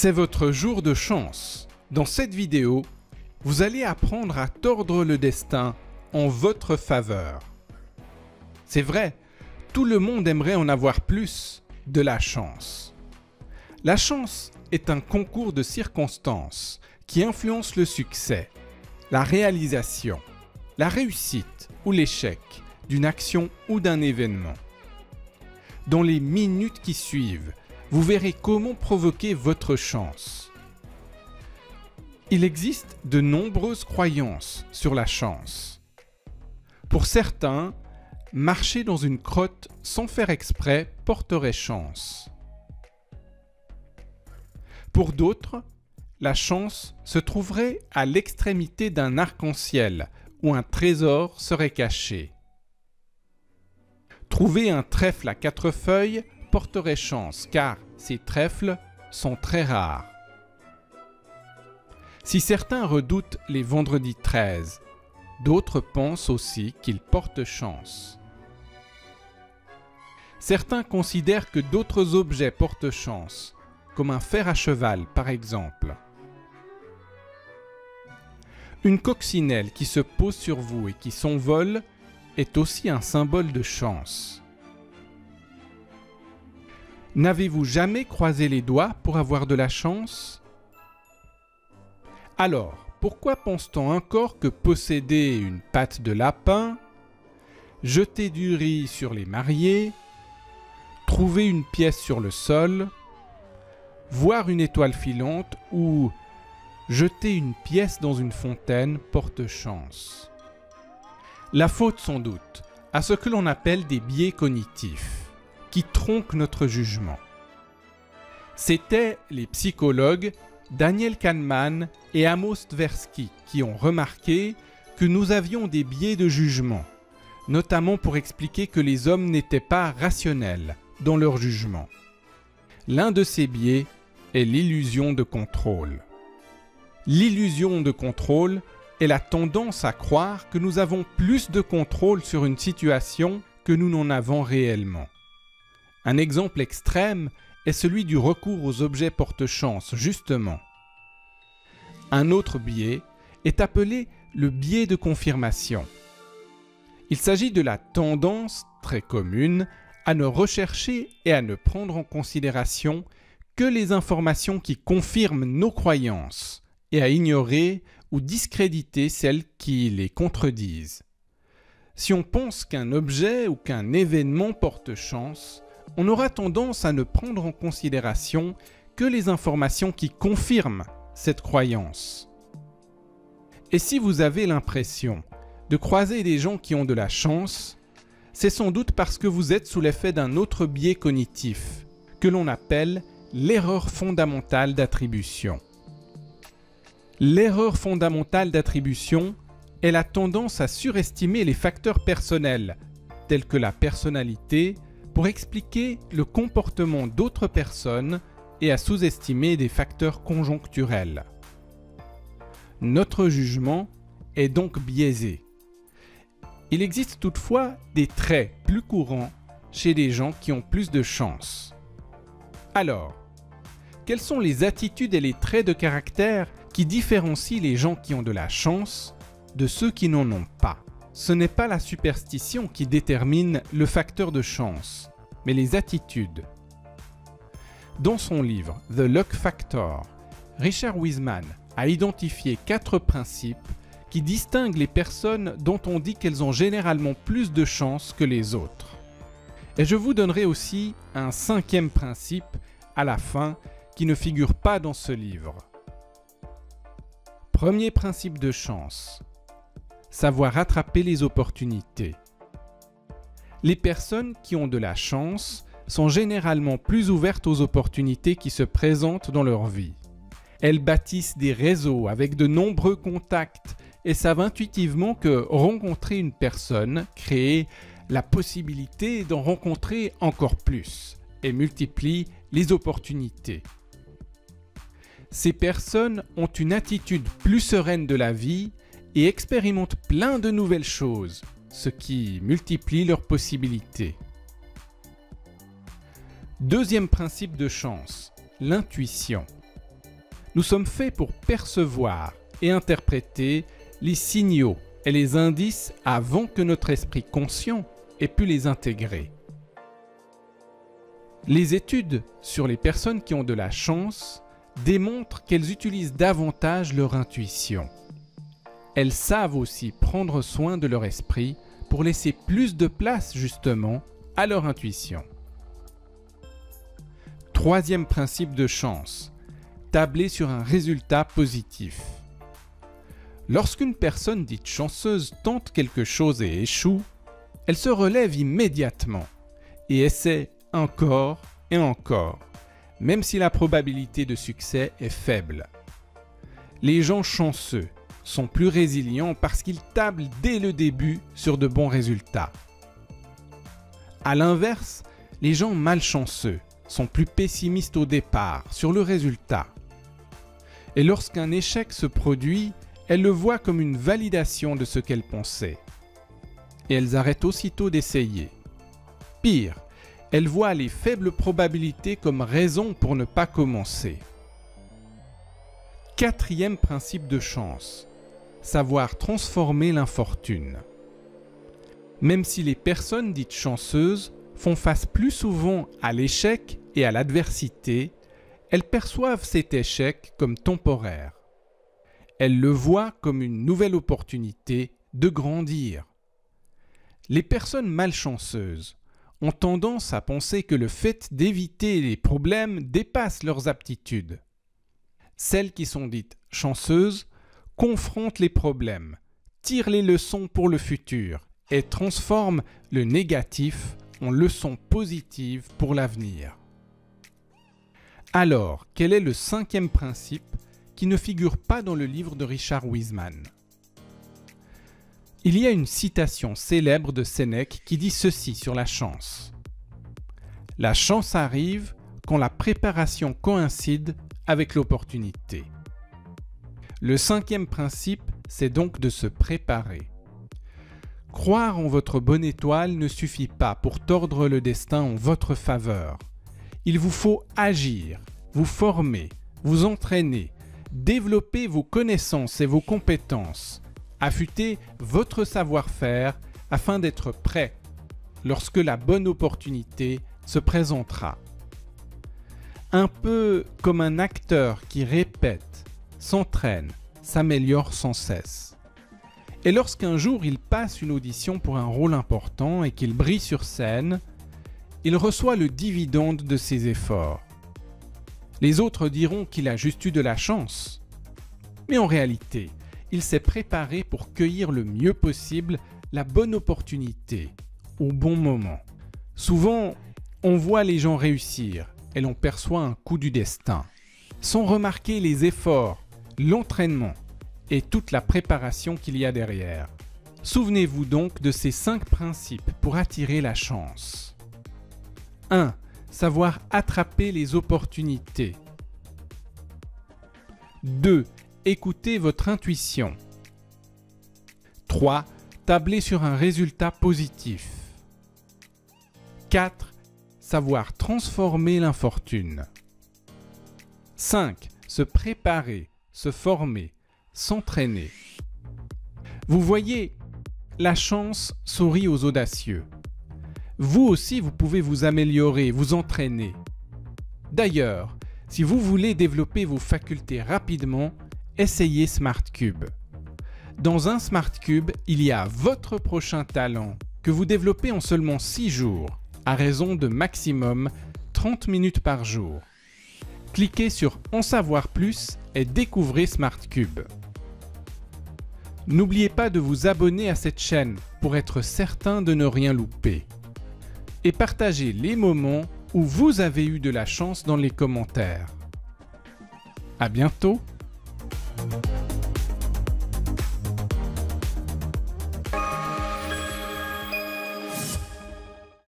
C'est votre jour de chance. Dans cette vidéo, vous allez apprendre à tordre le destin en votre faveur. C'est vrai, tout le monde aimerait en avoir plus de la chance. La chance est un concours de circonstances qui influence le succès, la réalisation, la réussite ou l'échec d'une action ou d'un événement. Dans les minutes qui suivent, vous verrez comment provoquer votre chance. Il existe de nombreuses croyances sur la chance. Pour certains, marcher dans une crotte sans faire exprès porterait chance. Pour d'autres, la chance se trouverait à l'extrémité d'un arc-en-ciel où un trésor serait caché. Trouver un trèfle à 4 feuilles porterait chance car ces trèfles sont très rares. Si certains redoutent les vendredis 13, d'autres pensent aussi qu'ils portent chance. Certains considèrent que d'autres objets portent chance, comme un fer à cheval par exemple. Une coccinelle qui se pose sur vous et qui s'envole est aussi un symbole de chance. N'avez-vous jamais croisé les doigts pour avoir de la chance? Alors, pourquoi pense-t-on encore que posséder une patte de lapin, jeter du riz sur les mariés, trouver une pièce sur le sol, voir une étoile filante ou jeter une pièce dans une fontaine porte chance? La faute sans doute à ce que l'on appelle des biais cognitifs, qui tronquent notre jugement. C'étaient les psychologues Daniel Kahneman et Amos Tversky qui ont remarqué que nous avions des biais de jugement, notamment pour expliquer que les hommes n'étaient pas rationnels dans leur jugement. L'un de ces biais est l'illusion de contrôle. L'illusion de contrôle est la tendance à croire que nous avons plus de contrôle sur une situation que nous n'en avons réellement. Un exemple extrême est celui du recours aux objets porte-chance, justement. Un autre biais est appelé le biais de confirmation. Il s'agit de la tendance, très commune, à ne rechercher et à ne prendre en considération que les informations qui confirment nos croyances et à ignorer ou discréditer celles qui les contredisent. Si on pense qu'un objet ou qu'un événement porte chance, on aura tendance à ne prendre en considération que les informations qui confirment cette croyance. Et si vous avez l'impression de croiser des gens qui ont de la chance, c'est sans doute parce que vous êtes sous l'effet d'un autre biais cognitif, que l'on appelle l'erreur fondamentale d'attribution. L'erreur fondamentale d'attribution est la tendance à surestimer les facteurs personnels, tels que la personnalité, pour expliquer le comportement d'autres personnes et à sous-estimer des facteurs conjoncturels. Notre jugement est donc biaisé. Il existe toutefois des traits plus courants chez des gens qui ont plus de chance. Alors, quelles sont les attitudes et les traits de caractère qui différencient les gens qui ont de la chance de ceux qui n'en ont pas? Ce n'est pas la superstition qui détermine le facteur de chance, mais les attitudes. Dans son livre The Luck Factor, Richard Wiseman a identifié 4 principes qui distinguent les personnes dont on dit qu'elles ont généralement plus de chance que les autres. Et je vous donnerai aussi un 5e principe à la fin qui ne figure pas dans ce livre. Premier principe de chance: savoir attraper les opportunités. Les personnes qui ont de la chance sont généralement plus ouvertes aux opportunités qui se présentent dans leur vie. Elles bâtissent des réseaux avec de nombreux contacts et savent intuitivement que rencontrer une personne crée la possibilité d'en rencontrer encore plus et multiplie les opportunités. Ces personnes ont une attitude plus sereine de la vie et expérimentent plein de nouvelles choses, ce qui multiplie leurs possibilités. Deuxième principe de chance, l'intuition. Nous sommes faits pour percevoir et interpréter les signaux et les indices avant que notre esprit conscient ait pu les intégrer. Les études sur les personnes qui ont de la chance démontrent qu'elles utilisent davantage leur intuition. Elles savent aussi prendre soin de leur esprit pour laisser plus de place justement à leur intuition. Troisième principe de chance, tabler sur un résultat positif. Lorsqu'une personne dite chanceuse tente quelque chose et échoue, elle se relève immédiatement et essaie encore et encore, même si la probabilité de succès est faible. Les gens chanceux sont plus résilients parce qu'ils tablent dès le début sur de bons résultats. À l'inverse, les gens malchanceux sont plus pessimistes au départ sur le résultat. Et lorsqu'un échec se produit, elles le voient comme une validation de ce qu'elles pensaient. Et elles arrêtent aussitôt d'essayer. Pire, elles voient les faibles probabilités comme raison pour ne pas commencer. Quatrième principe de chance, savoir transformer l'infortune. Même si les personnes dites chanceuses font face plus souvent à l'échec et à l'adversité, elles perçoivent cet échec comme temporaire. Elles le voient comme une nouvelle opportunité de grandir. Les personnes malchanceuses ont tendance à penser que le fait d'éviter les problèmes dépasse leurs aptitudes. Celles qui sont dites chanceuses confrontent les problèmes, tirent les leçons pour le futur et transforment le négatif en leçons positives pour l'avenir. Alors, quel est le cinquième principe qui ne figure pas dans le livre de Richard Wiseman? Il y a une citation célèbre de Sénèque qui dit ceci sur la chance. « La chance arrive quand la préparation coïncide avec l'opportunité. » Le cinquième principe, c'est donc de se préparer. Croire en votre bonne étoile ne suffit pas pour tordre le destin en votre faveur. Il vous faut agir, vous former, vous entraîner, développer vos connaissances et vos compétences, affûter votre savoir-faire afin d'être prêt lorsque la bonne opportunité se présentera. Un peu comme un acteur qui répète, s'entraîne, s'améliore sans cesse. Et lorsqu'un jour il passe une audition pour un rôle important et qu'il brille sur scène, il reçoit le dividende de ses efforts. Les autres diront qu'il a juste eu de la chance. Mais en réalité, il s'est préparé pour cueillir le mieux possible la bonne opportunité, au bon moment. Souvent, on voit les gens réussir et l'on perçoit un coup du destin, sans remarquer les efforts, l'entraînement et toute la préparation qu'il y a derrière. Souvenez-vous donc de ces 5 principes pour attirer la chance. 1. Savoir attraper les opportunités. 2. Écouter votre intuition. 3. Tabler sur un résultat positif. 4. Savoir transformer l'infortune. 5. Se préparer, se former, s'entraîner. Vous voyez, la chance sourit aux audacieux. Vous aussi, vous pouvez vous améliorer, vous entraîner. D'ailleurs, si vous voulez développer vos facultés rapidement, essayez SmartCube. Dans un SmartCube, il y a votre prochain talent que vous développez en seulement 6 jours, à raison de maximum 30 minutes par jour. Cliquez sur En savoir plus et découvrez SmartCube. N'oubliez pas de vous abonner à cette chaîne pour être certain de ne rien louper. Et partagez les moments où vous avez eu de la chance dans les commentaires. À bientôt!